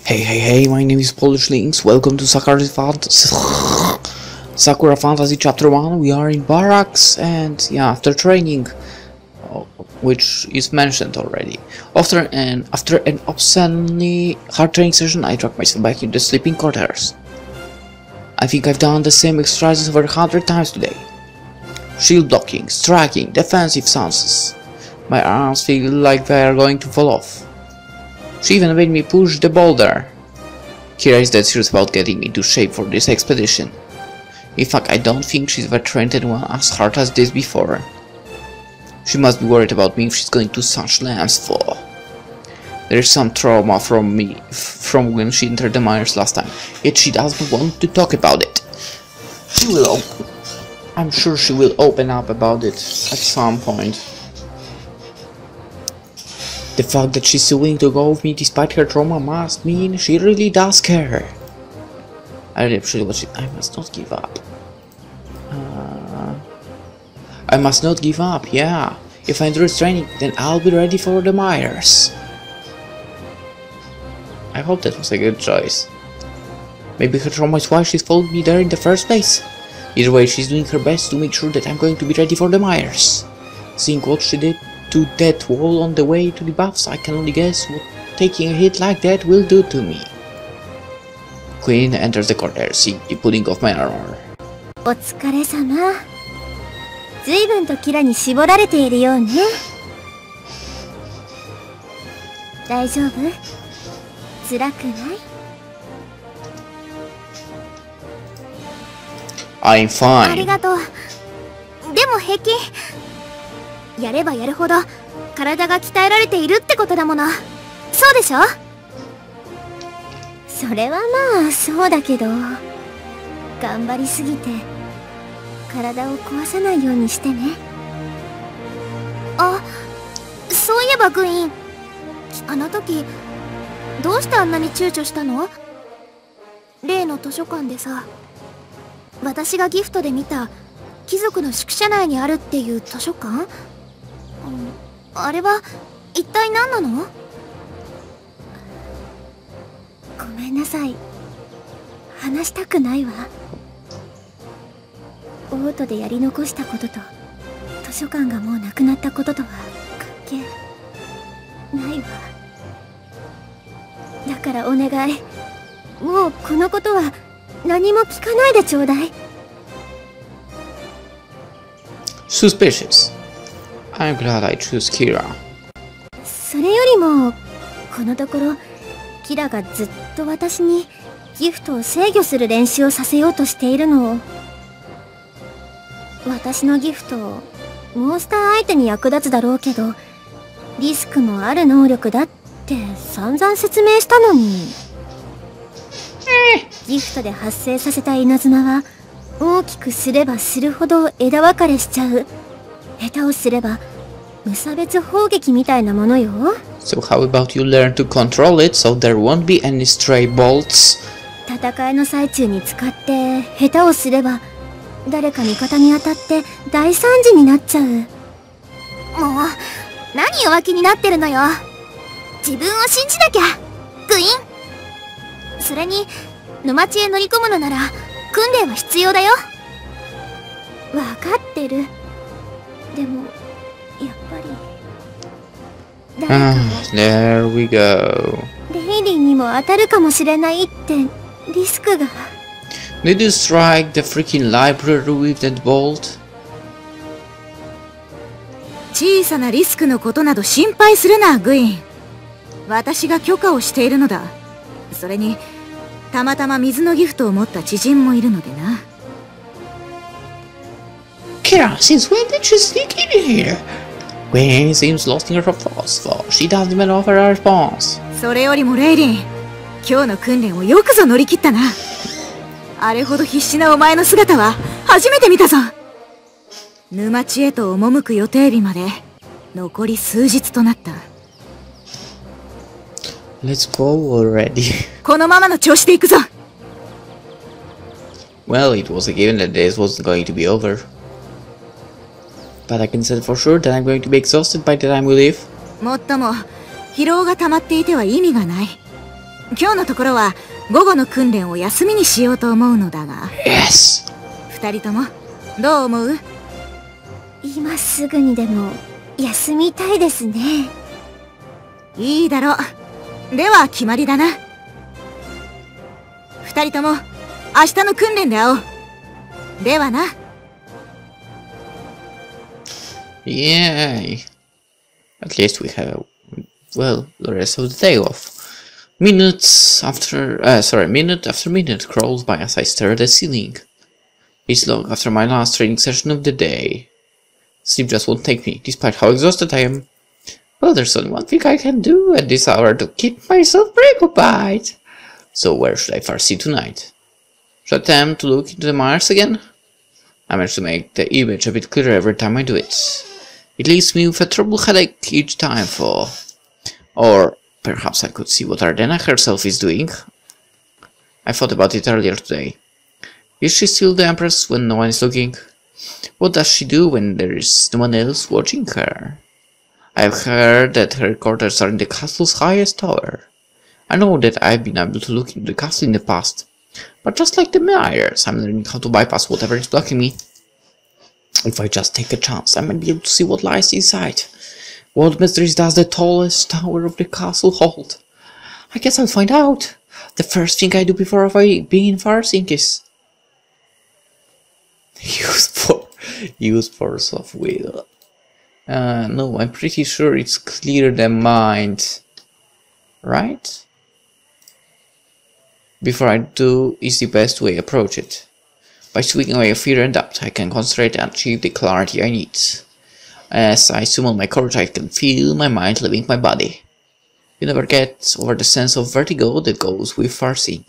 Hey, my name is PolishLynx. Welcome to Sakura Fantasy Chapter 1. We are in barracks and yeah, after training, which is mentioned already. After an obscenely hard training session, I dragged myself back into the sleeping quarters. I think I've done the same exercises over 100 times today. Shield blocking, striking, defensive stances. My arms feel like they are going to fall off. She even made me push the boulder. Kira is dead serious about getting me into shape for this expedition. In fact, I don't think she's ever trained anyone as hard as this before. She must be worried about me if she's going to such lengths for. There is some trauma from when she entered the mines last time, yet she doesn't want to talk about it. I'm sure she will open up about it at some point. The fact that she's still willing to go with me despite her trauma must mean she really does care. I really appreciate what I must not give up. I must not give up, yeah. If I endure training, then I'll be ready for the mires. I hope that was a good choice. Maybe her trauma is why she's followed me there in the first place. Either way, she's doing her best to make sure that I'm going to be ready for the mires. Seeing what she did to that wall on the way to the buffs, I can only guess what taking a hit like that will do to me. Queen enters the corner, seeing me putting off my armor. お疲れ様。随分とキラに絞られているようね。大丈夫？辛くない？ I'm fine. ありがとう。でも平気。やればやるほど体が鍛えられているってことだもの。そうでしょ？それはまあそうだけど、頑張りすぎて体を壊さないようにしてね。あ、そういえばグイーン、あの時どうしてあんなに躊躇したの？例の図書館でさ、私がギフトで見た貴族の宿舎内にあるっていう図書館？あれは一体何なの？ごめんなさい。話したくないわ。オートでやり残したことと図書館がもうなくなったこととは関係ないわ。だからお願い、もうこのことは何も聞かないでちょうだい。Suspicious. I'm glad I choose Kira. それよりもこのところキラがずっと私にギフトを制御する練習をさせようとしているのを。私のギフトモンスター相手に役立つだろうけどリスクもある能力だって散々説明したのに。ギフトで発生させた稲妻は大きくすればするほど枝分かれしちゃう。下手をすれば無差別砲撃みたいなものよ。So how about you learn to control it so there won't be any stray bolts? 戦いの最中に使って下手をすれば誰か味方に当たって大惨事になっちゃう。もう何弱気になってるのよ。自分を信じなきゃグイン。それに沼地へ乗り込むのなら訓練は必要だよ。わかってる。でもやっぱり誰かThere we go. レイリーにも当たるかもしれないってリスクが。Did you strike the freaking library with that bolt? 小さなリスクのことなど心配するな、グイン。私が許可をしているのだ。それにたまたま水のギフトを持った知人もいるのでな。Kira, since when did she sneak in here? Gwen seems lost in her thoughts, for she doesn't even offer a response. それよりもレイリン、今日の訓練をよくぞ乗り切ったな。あれほど必死なお前の姿は初めて見たぞ。沼地へと赴く予定日まで残り数日となった。Let's go already. このままの調子で行くぞ。Well, it was a given that this wasn't going to be over. But I can say for sure that I'm going to be exhausted by the time we leave. もっとも疲労が溜まっていては意味がない。今日のところは午後の訓練を休みにしようと思うのだが。Yes! 二人ともどう思う？今すぐにでも休みたいですね。いいだろう。では決まりだな。二人とも明日の訓練で会おう。ではな。Yay! At least we have, well, the rest of the day off. Minute after minute crawls by as I stare at the ceiling. It's long after my last training session of the day. Sleep just won't take me, despite how exhausted I am. Well, there's only one thing I can do at this hour to keep myself preoccupied. So where should I first see tonight? Should I attempt to look into the mirrors again? I manage to make the image a bit clearer every time I do it. It leaves me with a trouble headache each time for... Or perhaps I could see what Ardena herself is doing. I thought about it earlier today. Is she still the Empress when no one is looking? What does she do when there is no one else watching her? I've heard that her quarters are in the castle's highest tower. I know that I've been able to look into the castle in the past, but just like the mirrors, I'm learning how to bypass whatever is blocking me. If I just take a chance, I might be able to see what lies inside. What mysteries does the tallest tower of the castle hold? I guess I'll find out. The first thing I do before I begin parsing is... use force of will. No, I'm pretty sure it's clear the mind. Right? Before I do is the best way to approach it. By sweeping away fear and doubt, I can concentrate and achieve the clarity I need. As I summon my courage, I can feel my mind leaving my body. You never get over the sense of vertigo that goes with parsing.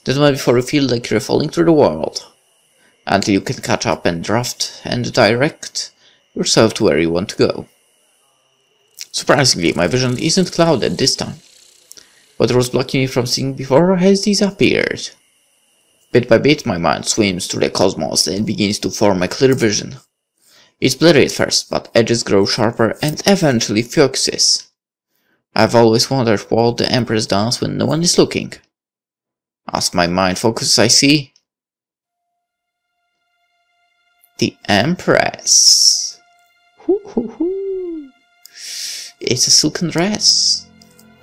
The moment before you feel like you're falling through the world. Until you can catch up and draft and direct yourself to where you want to go. Surprisingly, my vision isn't clouded this time. What was blocking me from seeing before has disappeared. Bit by bit, my mind swims through the cosmos and begins to form a clear vision. It's blurry at first, but edges grow sharper and eventually focuses. I've always wondered what the Empress does when no one is looking. As my mind focuses, I see... the Empress. It's a silken dress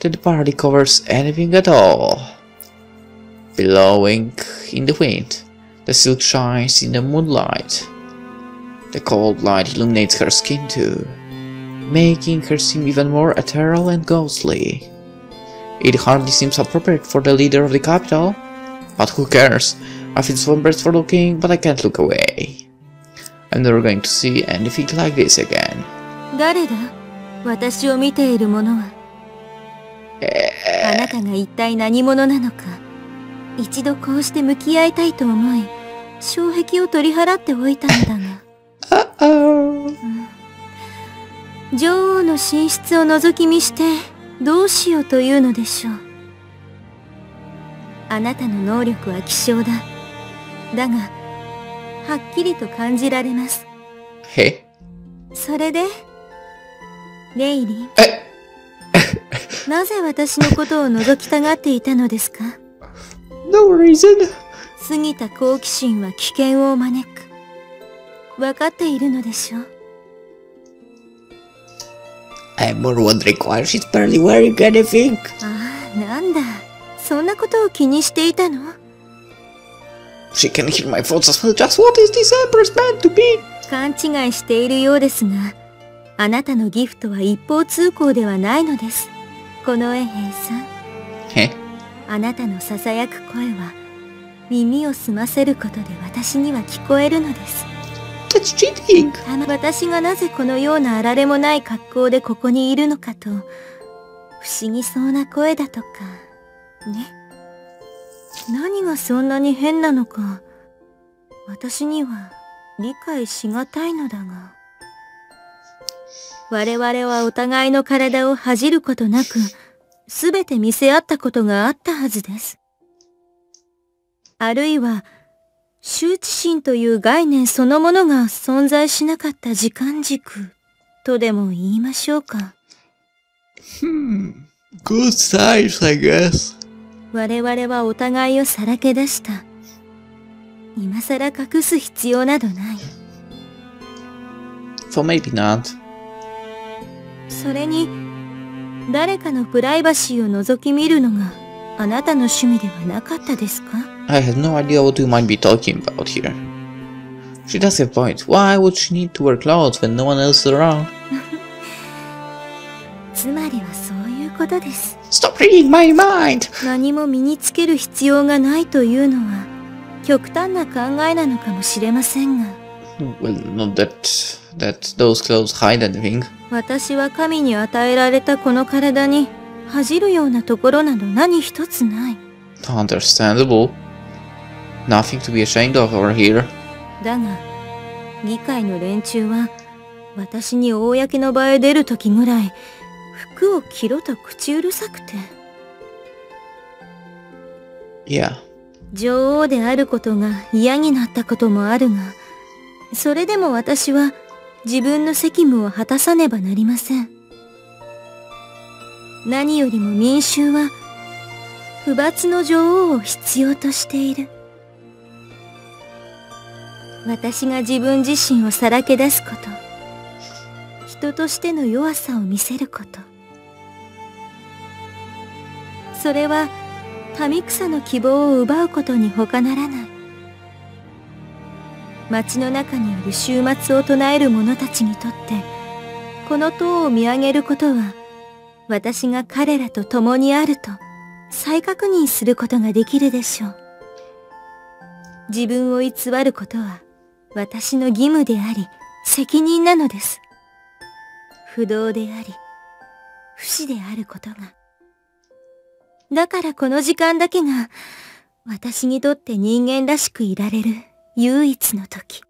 that hardly covers anything at all. Blowing in the wind, the silk shines in the moonlight. The cold light illuminates her skin too, making her seem even more ethereal and ghostly. It hardly seems appropriate for the leader of the capital, but who cares? I feel so embarrassed for looking, but I can't look away. I'm never going to see anything like this again. 誰だ？私を見ている者は。あなたが一体何者なのか。一度こうして向き合いたいと思い、障壁を取り払っておいたのだが。女王の寝室を覗き見してどうしようというのでしょう。あなたの能力は希少だ。だが、はっきりと感じられます。それで、レイリン。なぜ私のことを覗きたがっていたのですか？ No reason. 過ぎた好奇心は危険を招く。分かっているのでしょう。I'm more wondering why she's barely wearing anything. ああ、なんだ。そんなことを気にしていたの？ She can hear my thoughts as well. Just what is this Empress meant to be? 勘違いしているようですが、あなたのギフトは一方通行ではないのです。この衛兵さん。あなたの囁く声は耳を澄ませることで私には聞こえるのです。That's cheating. 私がなぜこのようなあられもない格好でここにいるのかと不思議そうな声だとかね。何がそんなに変なのか私には理解しがたいのだが、我々はお互いの体を恥じることなくすべて見せ合ったことがあったはずです。あるいは羞恥心という概念そのものが存在しなかった時間軸とでも言いましょうか。Good signs, I guess. 我々はお互いをさらけ出した。今さら隠す必要などない。So maybe not. それに、誰かのプライバシーを覗き見るのがあなたの趣味ではなかったですか？ I had no idea what you might be talking about here. She does have a point. Why would she need to wear clothes when no one else is around? つまりはそういうことです。Stop reading my mind! 何も身につける必要がないというのは極端な考えなのかもしれませんが。Well, not that those clothes hide anything. 私は神に与えられたこの体に恥じるようなところなど何一つない。Understandable. Nothing to be ashamed of over here. だが、議会の連中は私に公の場へ出るときぐらい服を着ろと口うるさくて。Yeah. 女王であることが嫌になったこともあるが、それでも私は自分の責務を果たさねばなりません。何よりも民衆は不罰の女王を必要としている。私が自分自身をさらけ出すこと、人としての弱さを見せること、それは民草の希望を奪うことに他ならない。街の中にいる終末を唱える者たちにとって、この塔を見上げることは、私が彼らと共にあると再確認することができるでしょう。自分を偽ることは私の義務であり責任なのです。不動であり不死であることが。だからこの時間だけが私にとって人間らしくいられる唯一の時。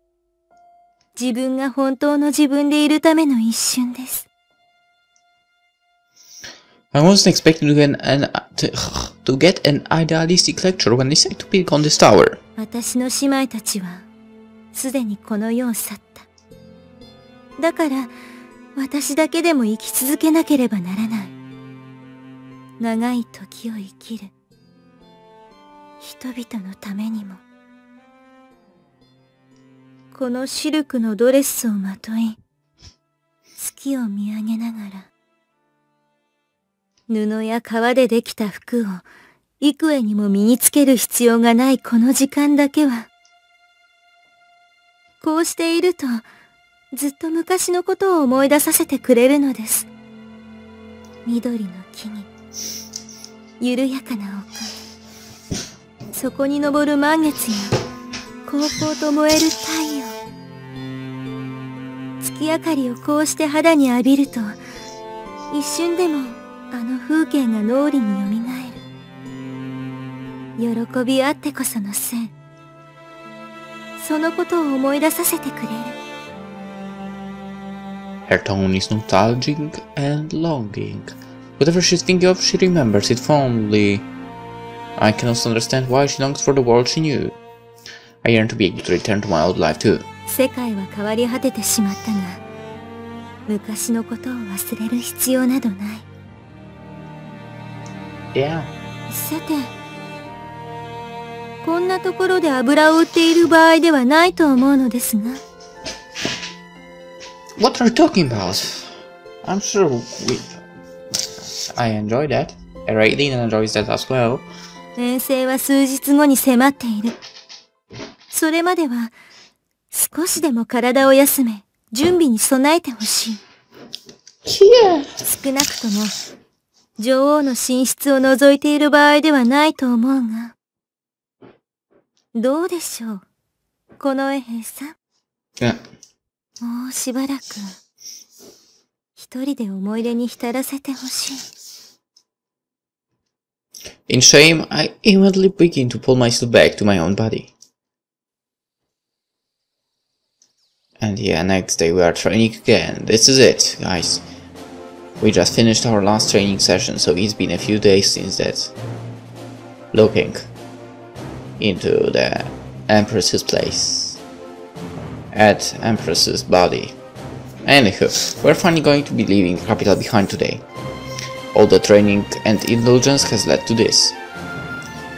自分が本当の自分でいるための一瞬です。I wasn't expecting to get an idealistic lecture when they said to pick on this tower. 私の姉妹たちはすでにこの世を去った。だから私だけでも生き続けなければならない。長い時を生きる人々のためにも。このシルクのドレスをまとい、月を見上げながら、布や革でできた服を幾重にも身につける必要がないこの時間だけは、こうしているとずっと昔のことを思い出させてくれるのです。緑の木々、緩やかな丘、そこに昇る満月やこうこうと燃える太陽。月明かりをこうして肌に浴びると、一瞬でもあの風景が脳裏によみがえる。喜びあってこその生。そのことを思い出させてくれる。Her tone is nostalgic and longing. Whatever she's thinking of, she remembers it fondly. I can also understand why she longs for the world she knew. I yearn to be able to return to my old life too. 世界は変わり果ててしまったが、昔のことを忘れる必要などない。Yeah. さて、こんなところで油を売っている場合ではないと思うのですが。What are you talking about? I'm sure I enjoy that. Raiden enjoys that as well. 遠征は数日後に迫っている。それまでは少しでも体を休め、準備に備えてほしい。少なくとも女王の寝室を覗いている場合ではないと思うが。どうでしょう、この衛兵さん。もうしばらく一人で思い出に浸らせてほしい。In shame, I immediately begin to pull myself back to my own body. And yeah, next day we are training again. This is it, guys. We just finished our last training session, so it's been a few days since that. Looking into the Empress's place. At Empress's body. Anywho, we're finally going to be leaving the capital behind today. All the training and indulgence has led to this.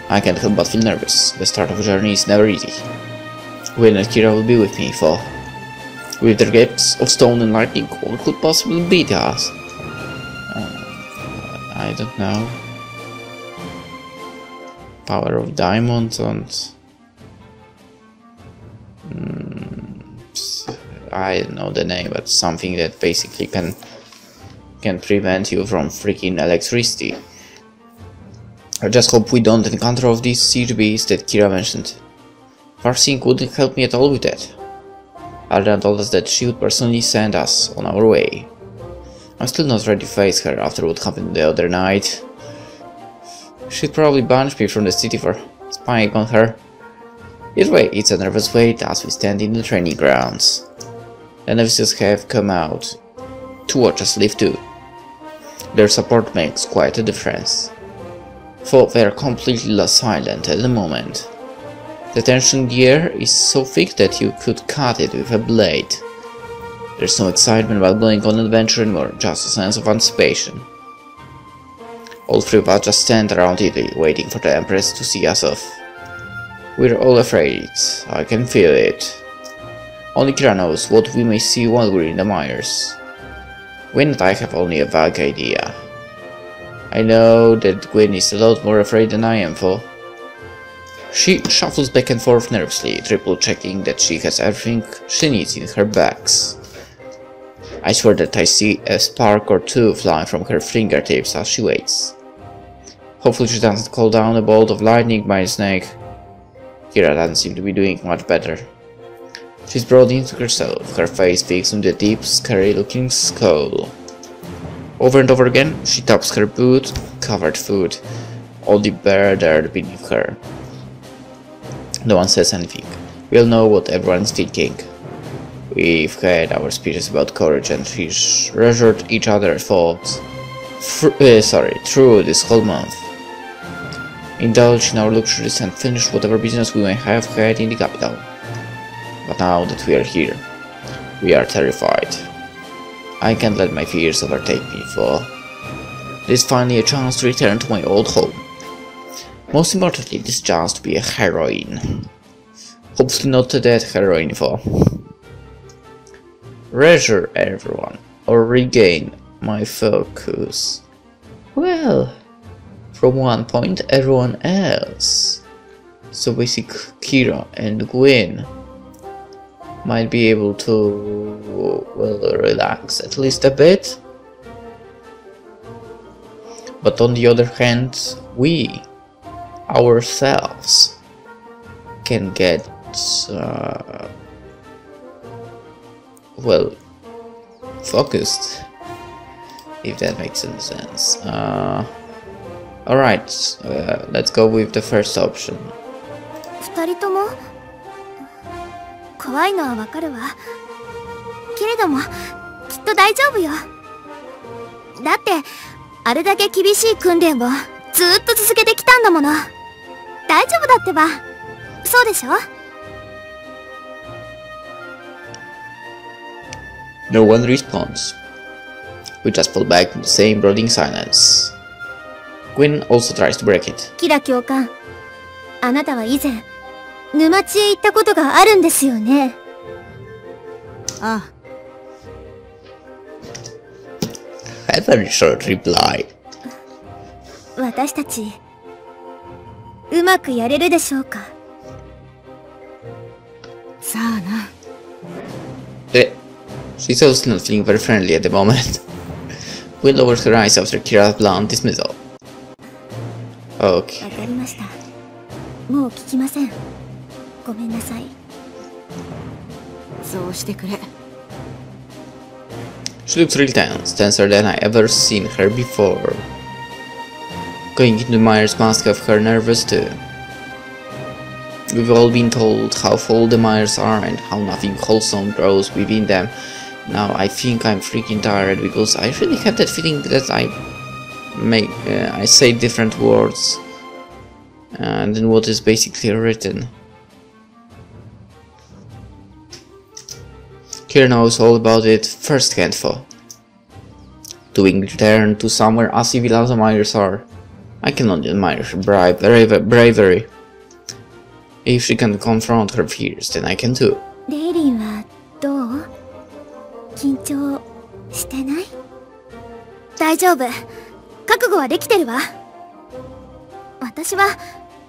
I can't help but feel nervous. The start of a journey is never easy. Gwen and Kira will be with me, for with their gifts of stone and lightning, what could possibly beat us? I don't know. Power of diamonds and I don't know the name, but something that basically can prevent you from freaking electricity. I just hope we don't encounter of these siege beasts that Kira mentioned. Farseeing wouldn't help me at all with that. Alden told us that she would personally send us on our way. I'm still not ready to face her after what happened the other night. She'd probably banish me from the city for spying on her. Either way, it's a nervous wait as we stand in the training grounds. The novices have come out to watch us live too. Their support makes quite a difference, for they are completely silent at the moment. The tension in the air is so thick that you could cut it with a blade. There's no excitement about going on an adventure anymore, just a sense of anticipation. All three of us just stand around idly, waiting for the Empress to see us off. We're all afraid, I can feel it. Only Kira knows what we may see while we're in the mires. Gwen and I have only a vague idea. I know that Gwen is a lot more afraid than I am, for she shuffles back and forth nervously, triple checking that she has everything she needs in her bags. I swear that I see a spark or two flying from her fingertips as she waits. Hopefully she doesn't call down a bolt of lightning by a snake. Kira doesn't seem to be doing much better. She's brought into herself, her face fixed on the deep, scary-looking skull. Over and over again, she taps her boot-covered foot, only bare dirt beneath her. No one says anything. We all know what everyone's thinking. We've had our speeches about courage and we've reassured each other thoughts through this whole month. Indulge in our luxuries and finish whatever business we may have had in the capital. But now that we are here, we are terrified. I can't let my fears overtake me, for this is finally a chance to return to my old home. Most importantly, this chance to be a heroine. Hopefully not a dead heroine, for reassure everyone, or regain my focus. Well, from one point, everyone else. So basically, Kira and Gwen might be able to, well, relax at least a bit. But on the other hand, we ourselves can get well, focused, if that makes any sense. Alright, let's go with the first option. 二人とも怖いのはわかるわ。けれどもきっと大丈夫よ。だってあれだけ厳しい訓練をずーっと続けてきたんだもの。大丈夫だってば。そうでしょ？ No one responds. We just fall back in the same brooding silence. Gwen also tries to break it. キラ教官、あなたは以前沼地へ行ったことがあるんですよね。ああ。A very short reply. 私たちうまくやれるでしょうか。さあな。She's also not feeling very friendly at the moment. Gwen lowers her eyes after Kira's blunt dismissal. Okay. わかりました。もう聞きません。ごめんなさい。そうしてくれ。She looks really tense, tenser than I ever seen her before. Going into the mires must have her nervous too. We've all been told how full the mires are and how nothing wholesome grows within them. Now I think I'm freaking tired because I really have that feeling that I say different words than what is basically written. Kira knows all about it firsthand, for doing return to somewhere as civil as the miners are. I cannot admire her bravery. If she can confront her fears, then I can too. レイリンはどう？緊張してない？大丈夫。覚悟はできてるわ。私は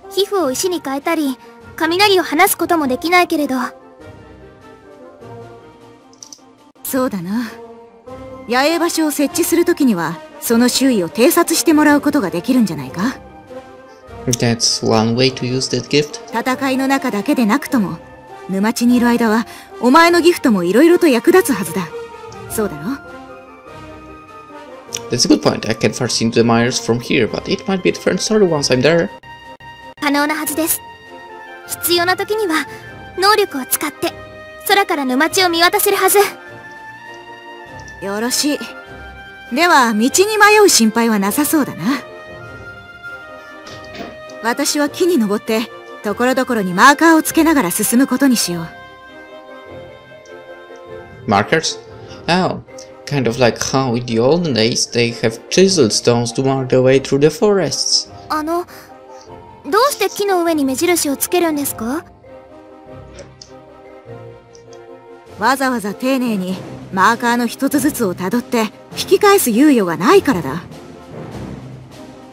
皮膚を石に変えたり、雷を放すこともできないけれど。そうだな。野営場所を設置するときには、その周囲を偵察してもらうことができるんじゃないか？ That's one way to use that gift. 戦いの中だけでなくとも、沼地にいる間は、お前のギフトも色々と役立つはずだ。そうだろ？ That's a good point. I can first into the miners from here, but it might be a different story once I'm there. 可能なはずです。必要な時には能力を使って空から沼地を見渡せるはず。よろしい。では道に迷う心配はなさそうだな。私は木に登ってところどころにマーカーをつけながら進むことにしよう。Markers? Oh, kind of like how in the olden days they have chiseled stones to mark their way through the forests. どうして木の上に目印をつけるんですか？わざわざ丁寧にマーカーの一つずつをたどって引き返す猶予がないからだ。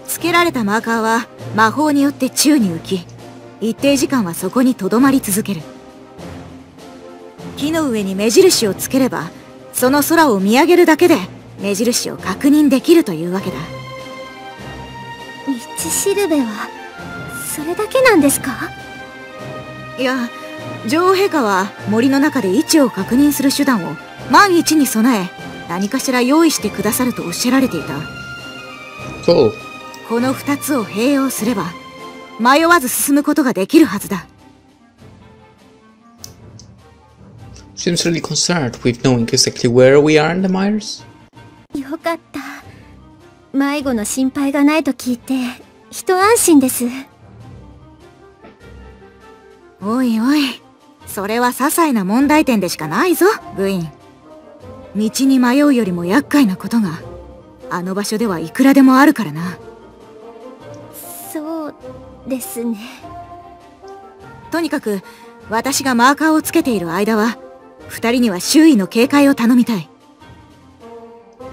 つけられたマーカーは魔法によって宙に浮き、一定時間はそこにとどまり続ける。木の上に目印をつければ、その空を見上げるだけで目印を確認できるというわけだ。道しるべはそれだけなんですか？いや、女王陛下は森の中で位置を確認する手段を万一に備え何かしら用意してくださるとおっしゃられていた。Cool. この2つを併用すれば迷わず進むことができるはずだ。Seems really concerned with knowing exactly where we are in the miners. よかった。迷子の心配がないと聞いて一安心です。おいおい、それは些細な問題点でしかないぞ、部員。道に迷うよりも厄介なことがあの場所ではいくらでもあるからな。そうですね。とにかく私がマーカーをつけている間は2人には周囲の警戒を頼みたい。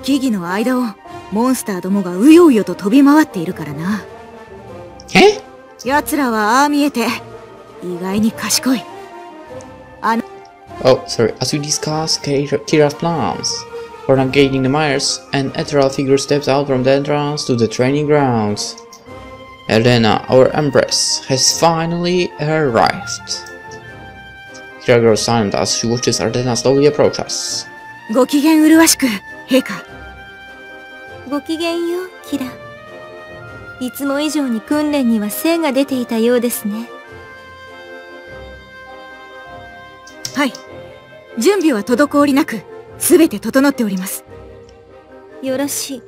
木々の間をモンスターどもがうようよと飛び回っているからな。え？奴らはああ見えて意外に賢い。Oh, sorry. As we discussed Kira's plans for navigating the miners, an ethereal figure steps out from the entrance to the training grounds. Elena, our empress, has finally arrived. Kira grows silent as she watches Ardena slowly approach us. ご機嫌麗しく、陛下。ごきげんよう、キラ。いつも以上に訓練には精が出ていたようですね。はい。準備は滞りなく、すべて整っております。よろしい。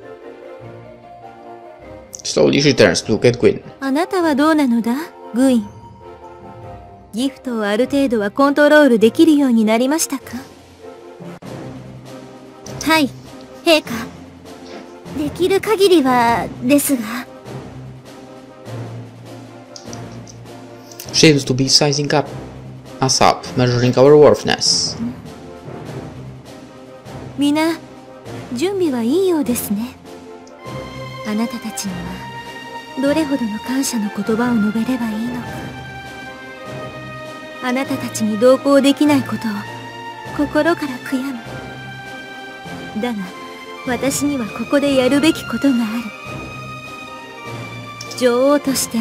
Slowly she turns to look at Gwyn. あなたはどうなのだ、グイン。ギフトをある程度はコントロールできるようになりましたか？はい、陛下。できる限りは、ですが。She seems to be sizing us up, measuring our worthiness. みな、準備はいいようですね。あなたたちにはどれほどの感謝の言葉を述べればいいのか。あなたたちに同行できないことを心から悔やむ。だが私にはここでやるべきことがある。女王として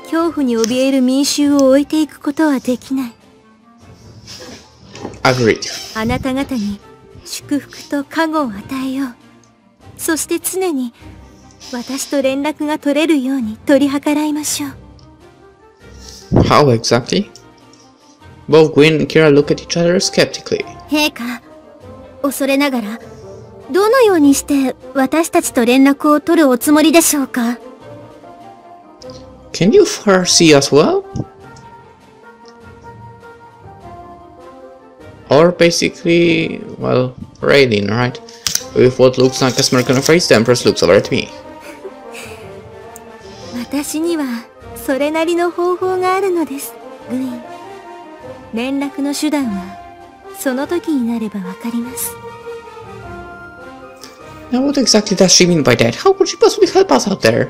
恐怖に怯える民衆を置いていくことはできない。Agreed. あなた方に祝福と加護を与えよう。そして常に私と連絡が取れるように取り計らいましょう。How exactly? Both Gwyn and Kira look at each other skeptically. 陛下、恐れながらどのようにして私たちと連絡を取るおつもりでしょうか？ Can you foresee us well? Or basically, well, raiding, right? With what looks like a smirk on her face, the Empress looks over at me. 私にはそれなりの方法があるのです、グイン。連絡の手段はその時になればわかります。Now what exactly does she mean by that? How could she possibly help us out there?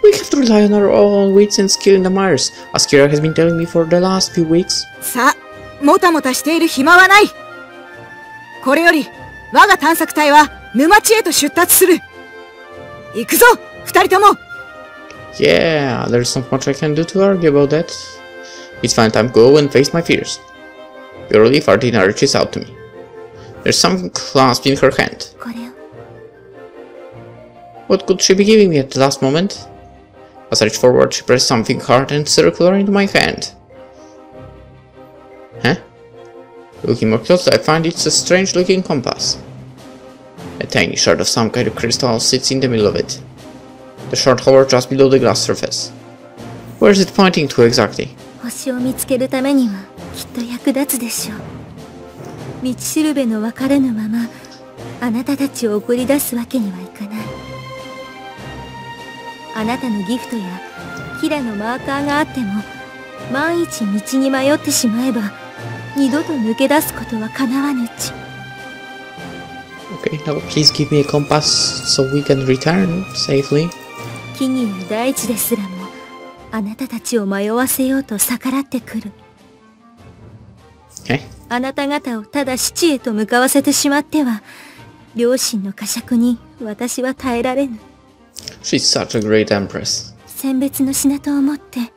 We have to rely on our own wits and skill in the mires, as Kira has been telling me for the last few weeks. さあ、もたもたしている暇はない。これより我が探索隊は沼地へと出発する。行くぞ、二人とも。Yeah, there's not much I can do to argue about that. It's fine time to go and face my fears. Purely Fardina reaches out to me. There's something clasped in her hand. What could she be giving me at the last moment? As I reach forward, she pressed something hard and circular into my hand. Huh? Looking more closely, I find it's a strange-looking compass. A tiny shard of some kind of crystal sits in the middle of it. The shard hovers just below the glass surface. Where is it pointing to exactly? 星を見つけるためにはきっと役立つでしょう。道しるべの分からぬまま、あなたたちを送り出すわけにはいかない。あなたのギフトやキラのマーカーがあっても、万一道に迷ってしまえば、二度と抜け出すことは叶わぬうち。Okay, now please give me a compass so we can return safely. 木々や大地ですらも、あなたたちを迷わせようと逆らってくる。Okay. あなた方をただ死地へと向かわせてしまっては、両親の呵責に私は耐えられぬ。She's such a great empress. 選別の品と思って、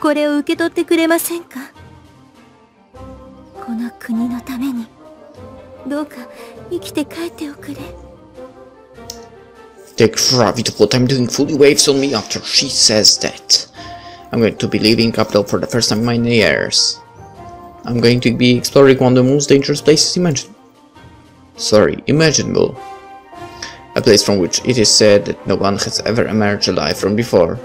これを受け取ってくれませんか？この国のために、どうか生きて帰っておくれ。The gravity of what I'm doing fully waves on me after she says that. I'm going to be leaving capital for the first time in my years. I'm going to be exploring one of the most dangerous places imaginable. A place from which it is said that no one has ever emerged alive from before.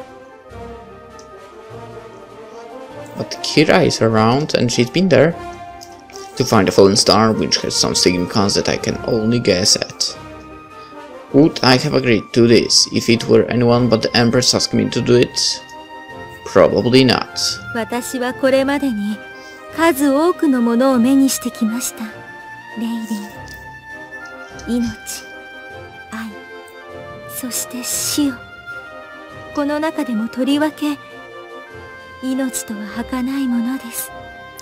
But Kira is around and she's been there to find a fallen star which has some significance that I can only guess at. Would I have agreed to this if it were anyone but the Empress asking me to do it? Probably not. 私はこれまでに数多くのものを目にしてきました。レイリン、命、愛、そして死を。この中でもとりわけ命とは儚いものです。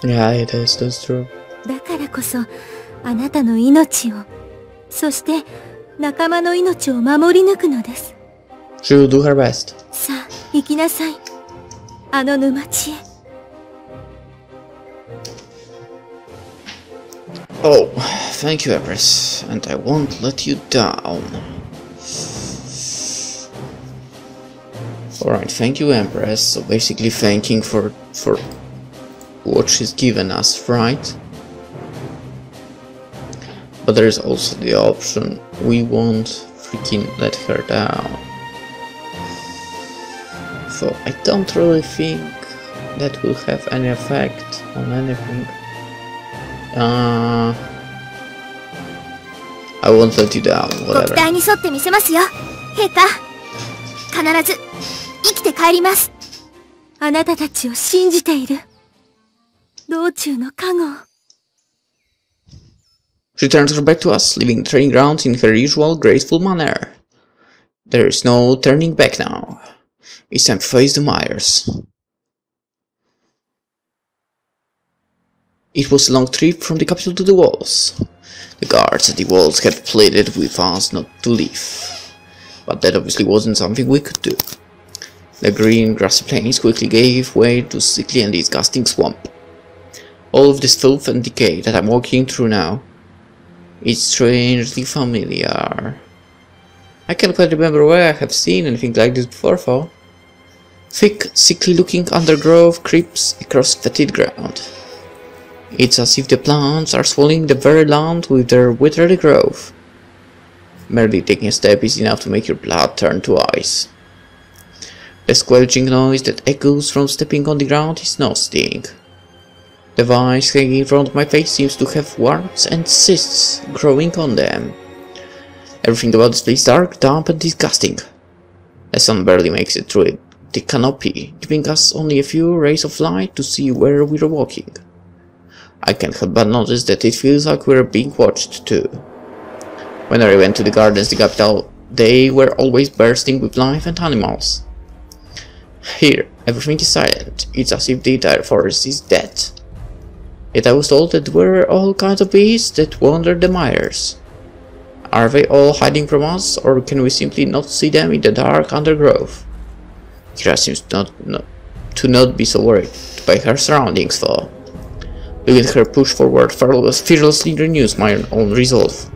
Yeah, that's true. だからこそあなたの命を、そして仲間の命を守り抜くのです。She will do her best. さあ、行きなさい。あの沼地へ。Oh, thank you, Empress, and I won't let you down. Alright, thank you, Empress. So basically thanking for what she's given us, right? But there is also the option we won't freaking let her down. So I don't really think that will have any effect on anything. I won't let you down, whatever. ご期待に沿ってみせますよ、陛下。必ず生きて帰ります。あなたたちを信じている。道中の加護を。She turns her back to us, leaving the training grounds in her usual graceful manner. There is no turning back now. It's time to face the mires. It was a long trip from the capital to the walls. The guards at the walls had pleaded with us not to leave, but that obviously wasn't something we could do. The green grassy plains quickly gave way to sickly and disgusting swamp. All of this filth and decay that I'm walking through now, it's strangely familiar. I can't quite remember where I have seen anything like this before, though. Thick, sickly-looking undergrowth creeps across fetid ground. It's as if the plants are swallowing the very land with their withered growth. Merely taking a step is enough to make your blood turn to ice. The squelching noise that echoes from stepping on the ground is no sting. The vines hanging in front of my face seems to have warts and cysts growing on them. Everything about this place is dark, damp and disgusting. The sun barely makes it through the canopy, giving us only a few rays of light to see where we're walking. I can't help but notice that it feels like we're being watched too. When I went to the gardens, the capital, they were always bursting with life and animals. Here, everything is silent. It's as if the entire forest is dead. Yet I was told that there were all kinds of beasts that wandered the mires. Are they all hiding from us, or can we simply not see them in the dark undergrowth? Kira seems to not be so worried by her surroundings, though. Look at her push forward, fearlessly renews my own resolve.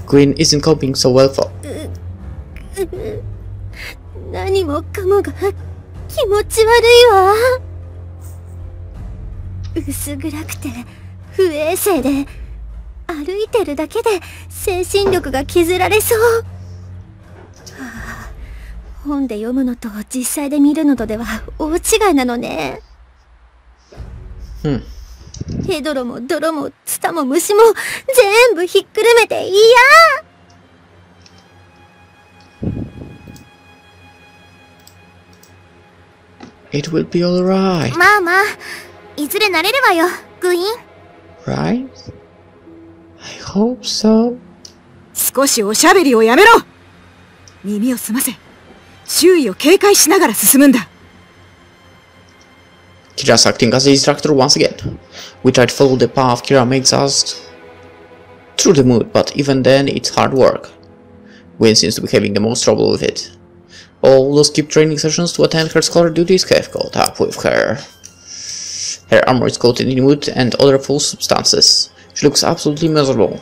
Queen isn't coping so well for. 何もかもが気持ち悪いわ。薄暗くて不衛生で歩いてるだけで精神力が削られそう。はあ、本で読むのと実際で見るのとでは大違いなのね。ヘドロも泥もツタも虫も全部ひっくるめて嫌。It will be alright. まあまあ、いずれ慣れるわよ、グイーン。Right? I hope so. 少しおしゃべりをやめろ。耳を澄ませ、周囲を警戒しながら進むんだ。Kira's acting as a distractor once again. We try to follow the path Kira makes us through the mood, but even then it's hard work. Gwen seems to be having the most trouble with it. All those keep training sessions to attend her scholar duties have caught up with her. Her armor is coated in wood and other foul substances. She looks absolutely miserable.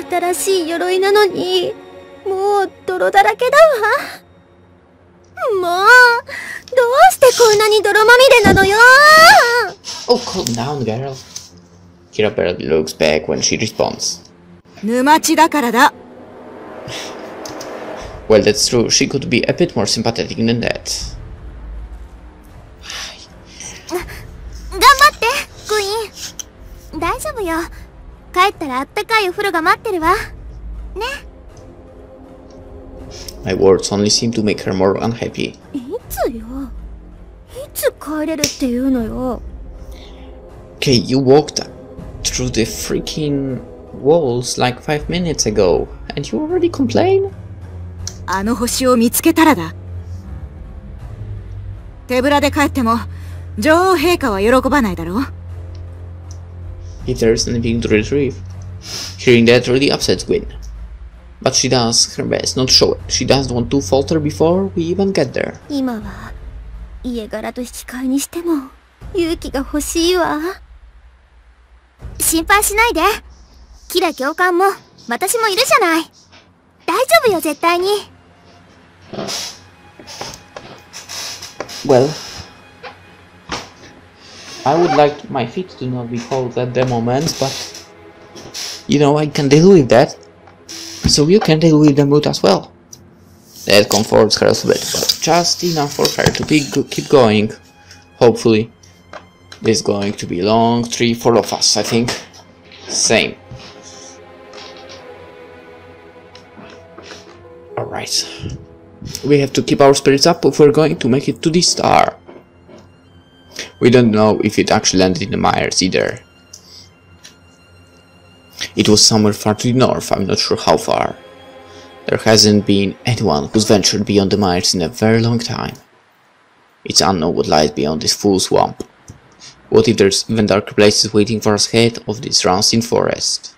新しい鎧なのに、もう泥だらけだわ。もう、どうしてこんなに泥まみれなのよ。Oh, calm down, girl. Kira barely looks back when she responds. 沼地だからだ。Well, that's true. She could be a bit more sympathetic than that. 頑張って、クイーン。大丈夫よ。帰ったらあったかいお風呂が待ってるわ。ね。My words only seem to make her more unhappy. いつよ。いつ帰れるっていうのよ。Okay, you walked through the freaking walls like 5 minutes ago, and you already complain? あの星を見つけたらだ。手ぶらで帰っても女王陛下は喜ばないだろう。If there is anything to retrieve. Hearing that really upsets Gwen. But she does her best not to show it. She doesn't want to falter before we even get there. 今は家柄と引き換えにしても勇気が欲しいわ。心配しないで。キラ教官も私もいるじゃない。大丈夫よ、絶対に。Well, I would like my feet to not be cold at the moment, but you know, I can deal with that. So you can deal with the mood as well. That comforts her a little bit, but just enough for her to keep going. Hopefully, this is going to be a long trip for all of us, I think. Same. Alright. We have to keep our spirits up if we're going to make it to the star. We don't know if it actually landed in the mires either. It was somewhere far to the north, I'm not sure how far. There hasn't been anyone who's ventured beyond the mires in a very long time. It's unknown what lies beyond this full swamp. What if there's even darker places waiting for us ahead of this rancid forest?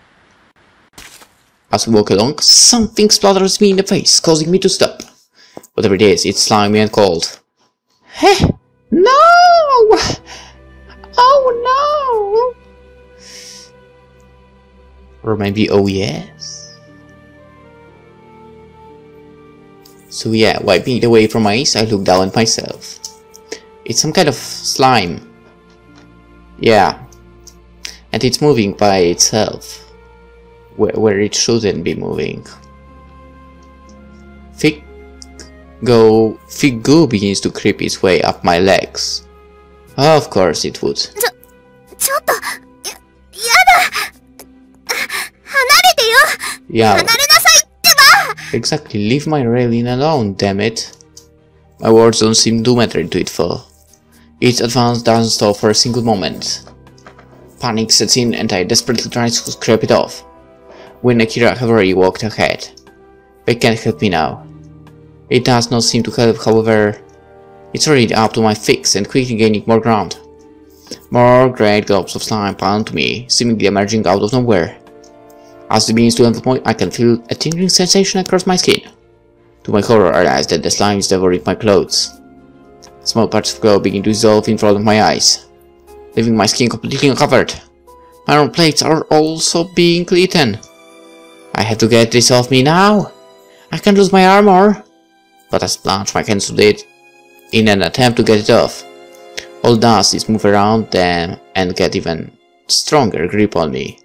As we walk along, something splatters me in the face, causing me to stop. Whatever it is, it's slimy and cold. Heh! No! Oh no! Or maybe oh yes? So yeah, wiping it away from my eyes, I look down at myself. It's some kind of slime. Yeah. And it's moving by itself. Where it shouldn't be moving. Thick goo begins to creep its way up my legs. Of course it would. ちょっと、やだ。離れてよ。Yeah. 離れなさいってば Exactly, leave my railing alone, damn it. My words don't seem too matter to it, though. Its advance doesn't stop for a single moment. Panic sets in and I desperately try to scrape it off. When Akira have already walked ahead. They can't help me now. It does not seem to help, however. It's already up to my fix and quickly gaining more ground. More great globs of slime pile onto me, seemingly emerging out of nowhere. As it begins to level point, I can feel a tingling sensation across my skin. To my horror, I realize that the slime is devouring my clothes. Small parts of glow begin to dissolve in front of my eyes, leaving my skin completely uncovered. My armor plates are also being eaten. I have to get this off me now. I can't lose my armor. But I plunge my hands through it in an attempt to get it off. All it does is move around them and get even stronger grip on me.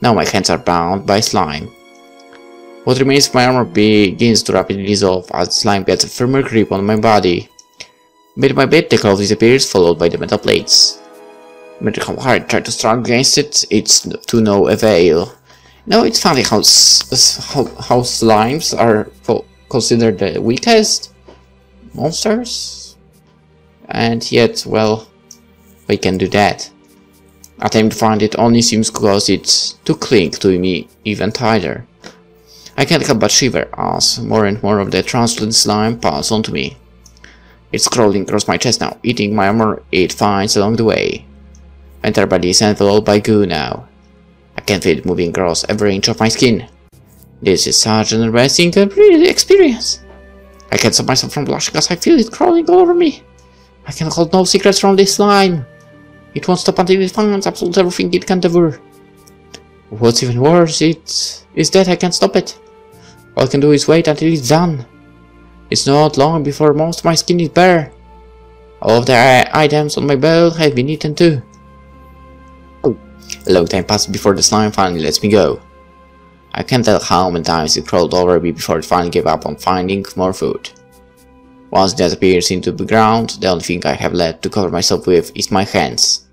Now my hands are bound by slime. What remains of my armor begins to rapidly dissolve as the slime gets a firmer grip on my body. Bit by bit the cloth disappears, followed by the metal plates. No matter how hard I try to struggle against it, it's to no avail. No, it's funny how slimes are considered the weakest monsters, and yet, well, we can do that. Attempt to find it only seems to cause it to cling to me even tighter. I can't help but shiver as more and more of the translucent slime piles onto me. It's crawling across my chest now, eating my armor it finds along the way. My entire body is enveloped by goo now. I can feel it moving across every inch of my skin. This is such an interesting experience. I can't stop myself from blushing as I feel it crawling all over me. I can hold no secrets from this slime. It won't stop until it finds absolutely everything it can devour. What's even worse is that I can't stop it. All I can do is wait until it's done. It's not long before most of my skin is bare. All of the items on my belt have been eaten too. A long time passes before the slime finally lets me go. I can't tell how many times it crawled over me before it finally gave up on finding more food. Once it disappears into the ground, the only thing I have left to cover myself with is my hands.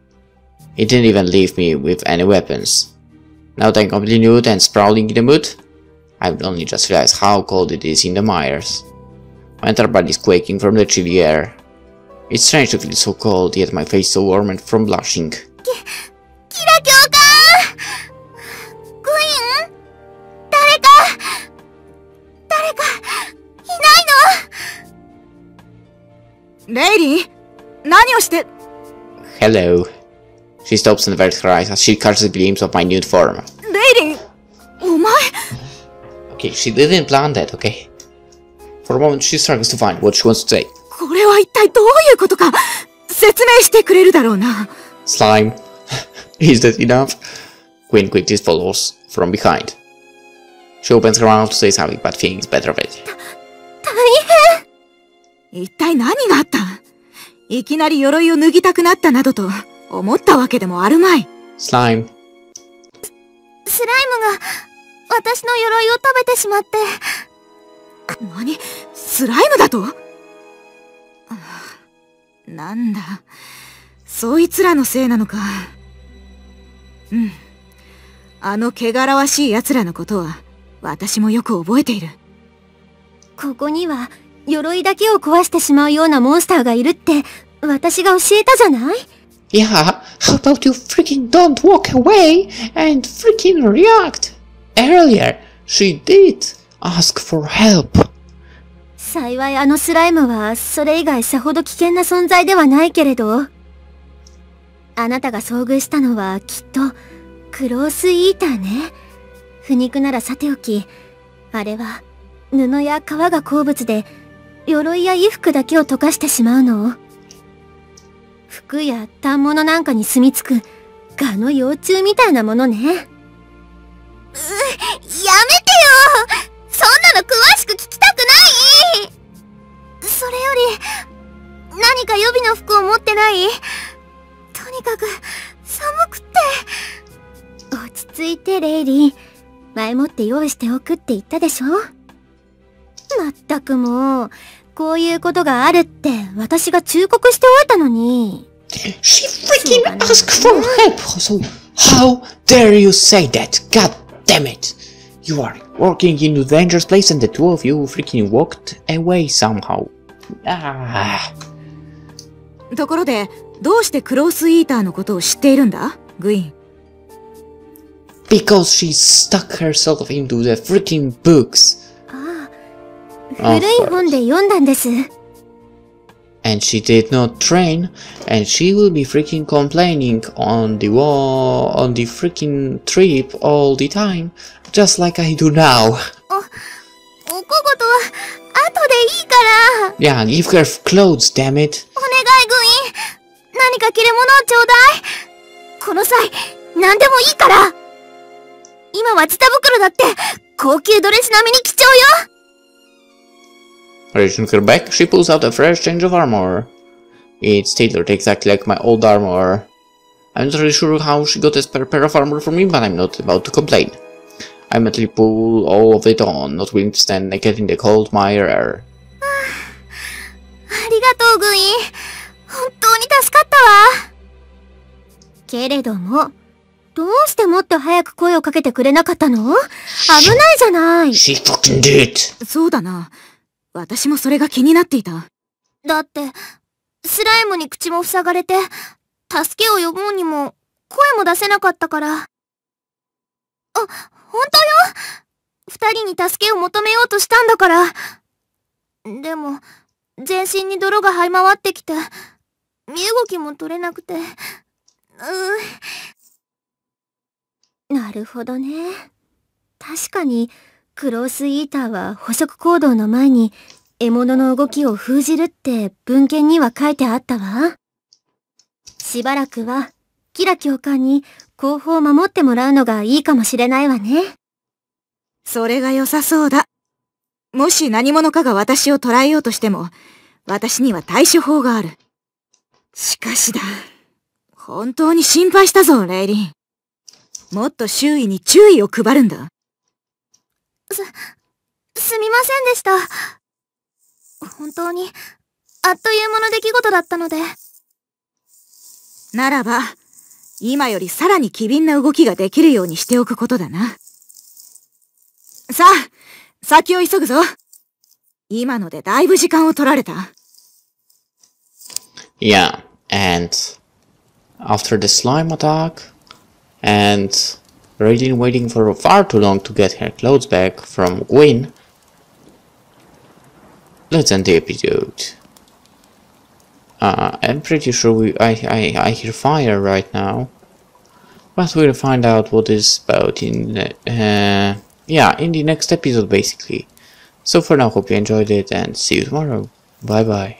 It didn't even leave me with any weapons. Now that I'm completely nude and sprawling in the mud, I've only just realized how cold it is in the mires. My entire body is quaking from the chilly air. It's strange to feel so cold, yet my face so warm and from blushing. Kira教官 Queen 誰かいないのレイリー、何をして。 Hello. She stops and averts her eyes as she catches a glimpse of my nude form. レイリー、お前。 Okay, she didn't plan that, okay? For a moment, she struggles to find what she wants to say. これは一体どういうことか説明してくれるだろうな。 Slime. Is that enough? Queen quickly follows from behind. She opens her mouth to say something, but thinks better of it. 大変。一体何があった？いきなり鎧を脱ぎたくなったなどと思ったわけでもあるまい。 Slime. スライムが私の鎧を食べてしまって。何？スライムだと？なんだ、そいつらのせいなのか。うん。あの汚らわしい奴らのことは私もよく覚えている。ここには鎧だけを壊してしまうようなモンスターがいるって私が教えたじゃない？ Yeah, how about you freaking don't walk away and freaking react? Earlier, she did ask for help. 幸いあのスライムはそれ以外さほど危険な存在ではないけれど、あなたが遭遇したのはきっとクロースイーターね。腐肉ならさておき、あれは布や皮が好物で鎧や衣服だけを溶かしてしまうの。服や反物なんかに住み着く蛾の幼虫みたいなものね。やめてよ、そんなの詳しく聞きたくない。それより何か予備の服を持ってない？とにかく寒くて。落ち着いてレイリー、前もって用意しておくって言ったでしょ。まったくもうこういうことがあるって私が忠告しておいたのに。 She freaking asked for help, so how dare you say that? God damn it! You are walking into the dangerous place and the two of you freaking walked away somehow. ところで、どうしてクロースイーターのことを知っているんだ、グイーン。Because she stuck herself into the freaking books. 古い本で読んだんです。And she did not train, and she will be freaking complaining on the freaking trip all the time, just like I do now. お小言は後でいいから。Yeah, give her clothes, damn it. お願いグイーン。何か着るものをちょうだい。この際、何でもいいから。今は蔦袋だって高級ドレス並みに貴重よ。Reaching her back, she pulls out a fresh change of armor. It's tailored exactly like my old armor. I'm not really sure how she got a spare pair of armor from me, but I'm not about to complain. I mentally pull all of it on, not willing to stand naked in the cold mire air. ありがとうグイーン。本当に助かったわ。けれども、どうしてもっと早く声をかけてくれなかったの？危ないじゃない。She fucking did. そうだな。私もそれが気になっていた。だって、スライムに口も塞がれて、助けを呼ぼうにも、声も出せなかったから。あ、本当よ。二人に助けを求めようとしたんだから。でも、全身に泥が這い回ってきて、身動きも取れなくて。なるほどね。確かに、クロースイーターは捕食行動の前に獲物の動きを封じるって文献には書いてあったわ。しばらくはキラ教官に後方を守ってもらうのがいいかもしれないわね。それが良さそうだ。もし何者かが私を捕らえようとしても、私には対処法がある。しかしだ。本当に心配したぞ、レイリン。もっと周囲に注意を配るんだ。すみませんでした。本当に、あっという間の出来事だったので。ならば、今よりさらに機敏な動きができるようにしておくことだな。さあ、先を急ぐぞ。今のでだいぶ時間を取られた。Yeah, and after the slime attack, and Raylene waiting for far too long to get her clothes back from Gwyn, let's end the episode. I'm pretty sure I hear fire right now, but we'll find out what it's about in in the next episode basically. So for now, hope you enjoyed it and see you tomorrow. Bye bye.